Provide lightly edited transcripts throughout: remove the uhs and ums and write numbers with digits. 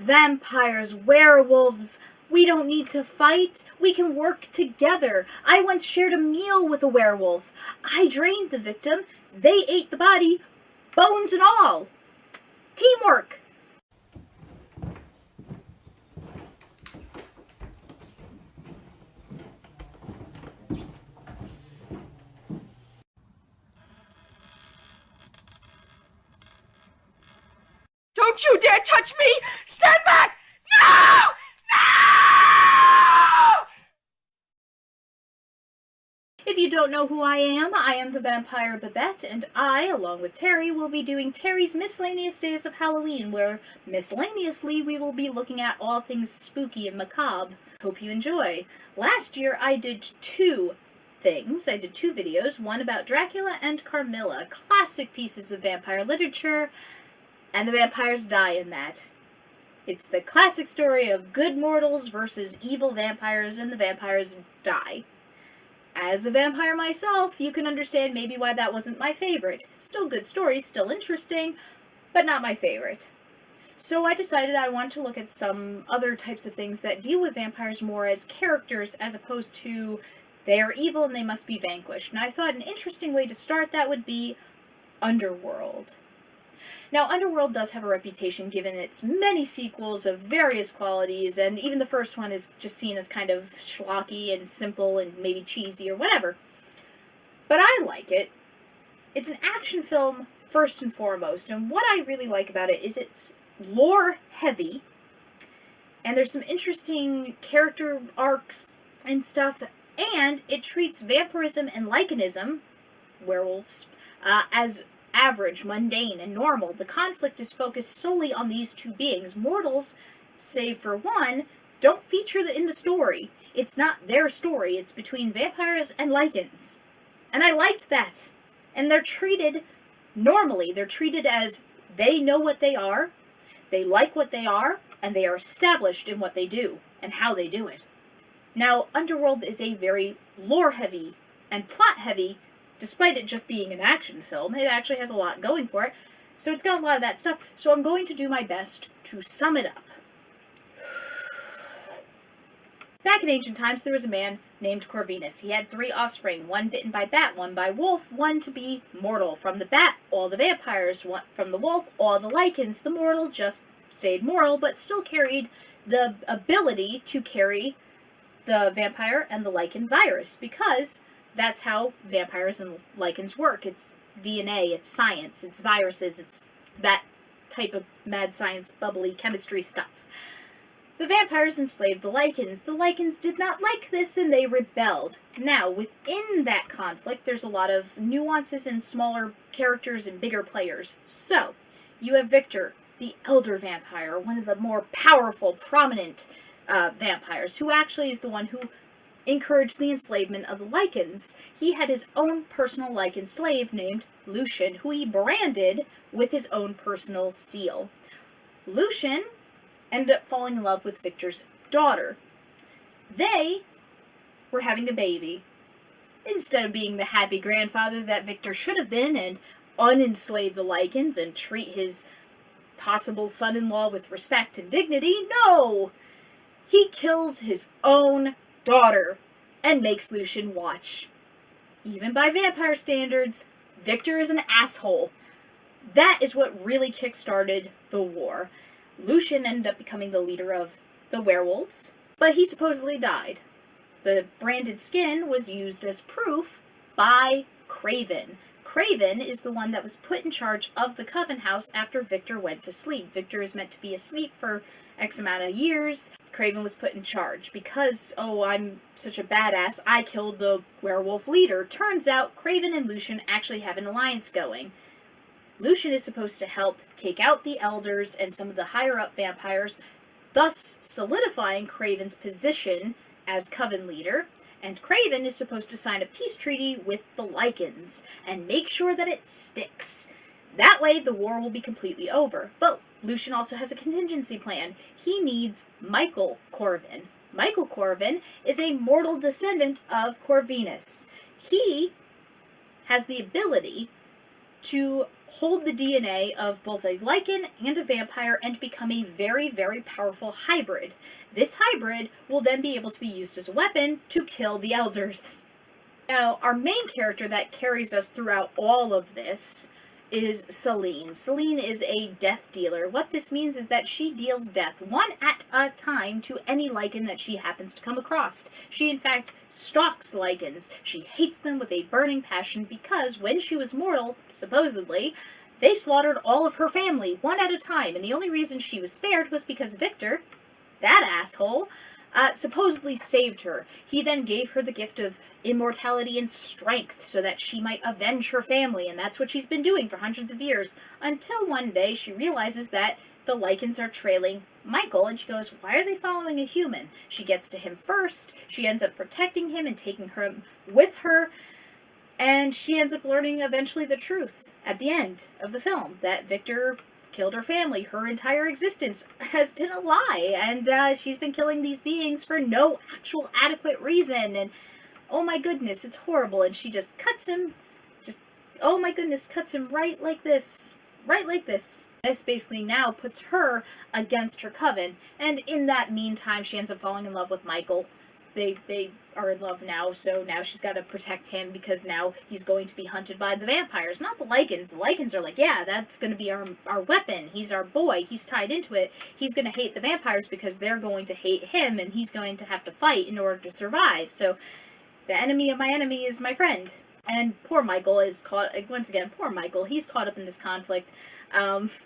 Vampires, werewolves, we don't need to fight. We can work together. I once shared a meal with a werewolf. I drained the victim. They ate the body, bones and all. Teamwork. Don't you dare touch me! Stand back! No! No! If you don't know who I am the vampire Babette, and I, along with Terry, will be doing Terry's Miscellaneous Days of Halloween, where miscellaneously we will be looking at all things spooky and macabre. Hope you enjoy. Last year I did two things. I did two videos, one about Dracula and Carmilla, classic pieces of vampire literature, and the vampires die in that. It's the classic story of good mortals versus evil vampires, and the vampires die. As a vampire myself, you can understand maybe why that wasn't my favorite. Still good stories, still interesting, but not my favorite. So I decided I wanted to look at some other types of things that deal with vampires more as characters as opposed to they are evil and they must be vanquished. And I thought an interesting way to start that would be Underworld. Now, Underworld does have a reputation given its many sequels of various qualities, and even the first one is just seen as kind of schlocky and simple and maybe cheesy or whatever. But I like it. It's an action film first and foremost, and what I really like about it is it's lore heavy, and there's some interesting character arcs and stuff, and it treats vampirism and lycanism, werewolves, as average, mundane, and normal. The conflict is focused solely on these two beings. Mortals, save for one, don't feature in the story. It's not their story. It's between vampires and lycans. And I liked that. And they're treated normally. They're treated as they know what they are, they like what they are, and they are established in what they do and how they do it. Now, Underworld is a very lore-heavy and plot-heavy. Despite it just being an action film, it actually has a lot going for it, so it's got a lot of that stuff, so I'm going to do my best to sum it up. Back in ancient times, there was a man named Corvinus. He had 3 offspring, one bitten by bat, one by wolf, one to be mortal. From the bat, all the vampires, from the wolf, all the lycans. The mortal just stayed mortal, but still carried the ability to carry the vampire and the lycan virus, because that's how vampires and lycans work. It's DNA, it's science, it's viruses, it's that type of mad science, bubbly chemistry stuff. The vampires enslaved the lycans. The lycans did not like this and they rebelled. Now, within that conflict, there's a lot of nuances and smaller characters and bigger players. So, you have Victor, the elder vampire, one of the more powerful, prominent vampires, who actually is the one who encouraged the enslavement of the lycans. He had his own personal lycan slave named Lucian, who he branded with his own personal seal. Lucian ended up falling in love with Victor's daughter. They were having a baby. Instead of being the happy grandfather that Victor should have been and unenslave the lycans and treat his possible son-in-law with respect and dignity, no! He kills his own daughter and makes Lucian watch. Even by vampire standards, Victor is an asshole. That is what really kick-started the war. Lucian ended up becoming the leader of the werewolves, but he supposedly died. The branded skin was used as proof by Craven. Craven is the one that was put in charge of the Coven House after Victor went to sleep. Victor is meant to be asleep for X amount of years. Craven was put in charge because, oh, I'm such a badass, I killed the werewolf leader. Turns out Craven and Lucian actually have an alliance going. Lucian is supposed to help take out the elders and some of the higher-up vampires, thus solidifying Craven's position as Coven leader, and Craven is supposed to sign a peace treaty with the lycans and make sure that it sticks. That way the war will be completely over. But Lucian also has a contingency plan. He needs Michael Corvin. Michael Corvin is a mortal descendant of Corvinus. He has the ability to hold the DNA of both a lichen and a vampire and become a very, very powerful hybrid. This hybrid will then be able to be used as a weapon to kill the elders. Now, our main character that carries us throughout all of this is Celine. Celine is a death dealer. What this means is that she deals death one at a time to any lichen that she happens to come across. She, in fact, stalks lichens. She hates them with a burning passion because when she was mortal, supposedly, they slaughtered all of her family, one at a time, and the only reason she was spared was because Victor, that asshole, supposedly saved her. He then gave her the gift of immortality and strength so that she might avenge her family, and that's what she's been doing for hundreds of years, until one day she realizes that the lichens are trailing Michael, and she goes, why are they following a human? She gets to him first, she ends up protecting him and taking him with her, and she ends up learning eventually the truth at the end of the film, that Victor killed her family. Her entire existence has been a lie, and she's been killing these beings for no actual adequate reason, and oh my goodness, it's horrible, and she just cuts him, oh my goodness, cuts him right like this. Right like this. This basically now puts her against her coven, and in that meantime, she ends up falling in love with Michael. They are in love now, so now she's got to protect him because now he's going to be hunted by the vampires, not the lichens. The lichens are like, yeah, that's going to be our weapon. He's our boy. He's tied into it. He's going to hate the vampires because they're going to hate him, and he's going to have to fight in order to survive. So the enemy of my enemy is my friend. And poor Michael is caught, once again, poor Michael, he's caught up in this conflict,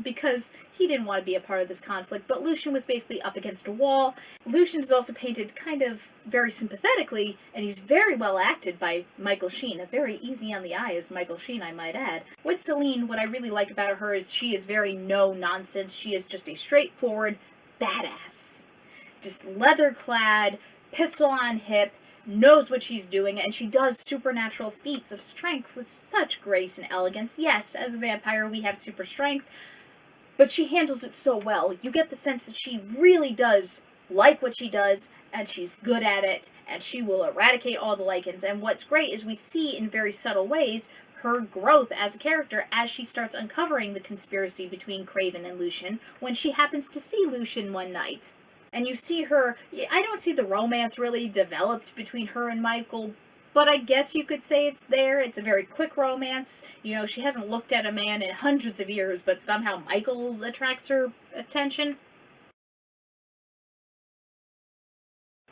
because he didn't want to be a part of this conflict, but Lucian was basically up against a wall. Lucian is also painted kind of very sympathetically, and he's very well acted by Michael Sheen, a very easy on the eye as Michael Sheen, I might add. With Celine, what I really like about her is she is very no-nonsense. She is just a straightforward badass. Just leather-clad, pistol on hip, knows what she's doing, and she does supernatural feats of strength with such grace and elegance. Yes, as a vampire, we have super strength, but she handles it so well. You get the sense that she really does like what she does, and she's good at it, and she will eradicate all the lichens. And what's great is we see in very subtle ways her growth as a character as she starts uncovering the conspiracy between Craven and Lucian when she happens to see Lucian one night. And you see her, I don't see the romance really developed between her and Michael, but I guess you could say it's there. It's a very quick romance. You know, she hasn't looked at a man in hundreds of years, but somehow Michael attracts her attention.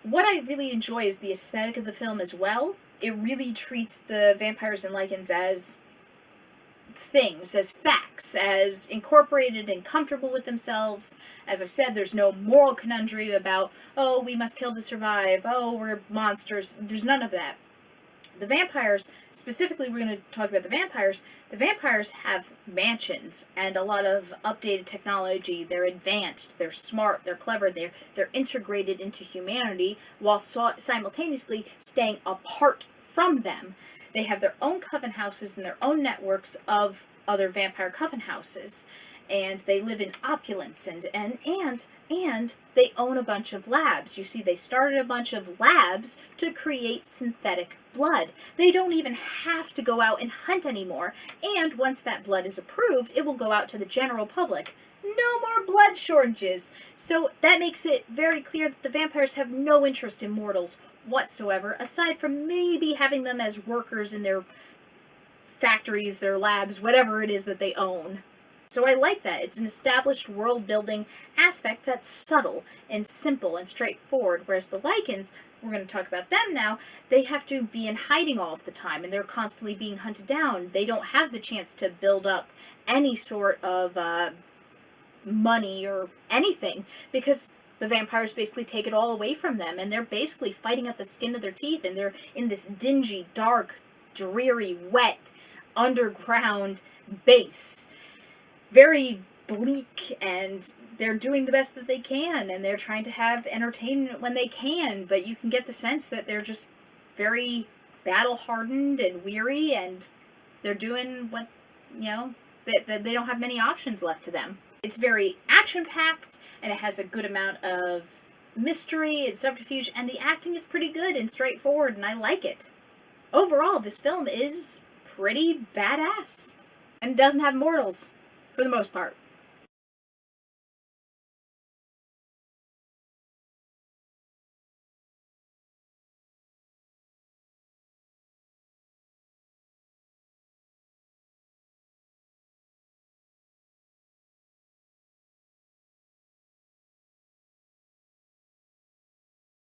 What I really enjoy is the aesthetic of the film as well. It really treats the vampires and lichens as things, as facts, as incorporated and comfortable with themselves. As I said, there's no moral conundrum about, oh, we must kill to survive, oh, we're monsters. There's none of that. The vampires, specifically we're going to talk about the vampires have mansions and a lot of updated technology. They're advanced, they're smart, they're clever, they're integrated into humanity while simultaneously staying apart from them. They have their own coven houses and their own networks of other vampire coven houses. And they live in opulence, and they own a bunch of labs. You see, they started a bunch of labs to create synthetic blood. They don't even have to go out and hunt anymore. And once that blood is approved, it will go out to the general public. No more blood shortages. So that makes it very clear that the vampires have no interest in mortals whatsoever, aside from maybe having them as workers in their factories, their labs, whatever it is that they own. So I like that. It's an established world-building aspect that's subtle and simple and straightforward, whereas the lichens, we're going to talk about them now, they have to be in hiding all of the time, and they're constantly being hunted down. They don't have the chance to build up any sort of money or anything, because the vampires basically take it all away from them, and they're basically fighting at the skin of their teeth, and they're in this dingy, dark, dreary, wet, underground base. Very bleak, and they're doing the best that they can, and they're trying to have entertainment when they can, but you can get the sense that they're just very battle-hardened and weary, and they're doing what, you know, that they don't have many options left to them. It's very action-packed, and it has a good amount of mystery and subterfuge, and the acting is pretty good and straightforward, and I like it. Overall, this film is pretty badass. And it doesn't have mortals, for the most part.